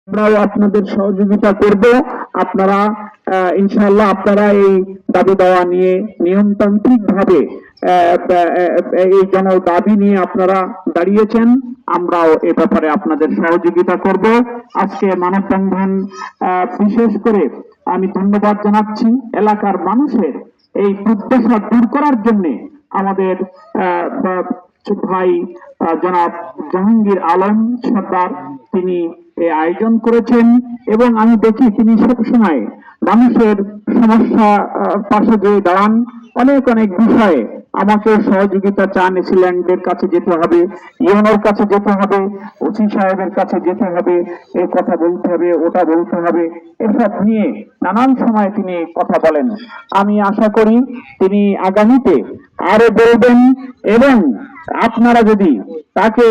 আমরাও আপনাদের সহযোগিতা করব। আপনারা ইনশাআল্লাহ আপনারা এই দাবি দেওয়া নিয়ে নিয়মতান্ত্রিক ভাবে এই জন দাবি নিয়ে আপনারা দাঁড়িয়েছেন, আমরাও এ ব্যাপারে আপনাদের সহযোগিতা করব। আজকে মানববন্ধন বিশেষ করে আমি ধন্যবাদ জানাচ্ছি এলাকার মানুষের এই দুর্দশা দূর করার জন্য আমাদের ভাই জনাব জাহাঙ্গীর আলম সর্দার তিনি এই আয়োজন করেছেন এবং আমি দেখি তিনি সবসময় মানুষের সমস্যা পাশে গিয়ে দাঁড়ান। অনেক অনেক বিষয়ে আমাকে সহযোগিতা চান, এসিল্যান্ডের কাছে যেতে হবে, ইউনোর কাছে যেতে হবে, ওসি সাহেবের কাছে যেতে হবে, এই কথা বলতে হবে, ওটা বলতে হবে, এসব নিয়ে নানান সময় তিনি কথা বলেন। আমি আশা করি তিনি আগামীতে আরো বলবেন এবং আপনারা যদি তাকে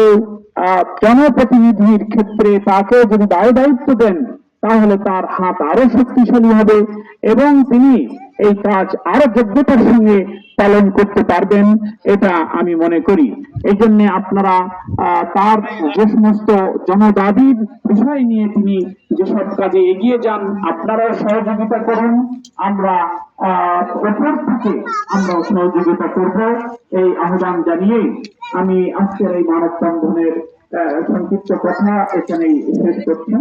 জনপ্রতিনিধির ক্ষেত্রে তাকে যদি দায় দায়িত্ব দেন তাহলে তার হাত আরো শক্তিশালী হবে এবং তিনি এই কাজ আরো যোগ্যতার সঙ্গে পালন করতে পারবেন, এটা আমি মনে করি। এই জন্য আপনারা তার যে সমস্ত জনদাবির বিষয় নিয়ে তিনি যেসব কাজে এগিয়ে যান আপনারাও সহযোগিতা করুন, আমরা ওপর থেকে আমরাও সহযোগিতা করব, এই আহ্বান জানিয়ে আমি আজকের এই মানববন্ধনের সংক্ষিপ্ত কথা এখানেই শেষ করছি।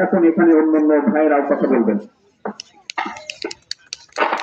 এখন এখানে অন্যান্য ভাইয়েরাও কথা বলবেন।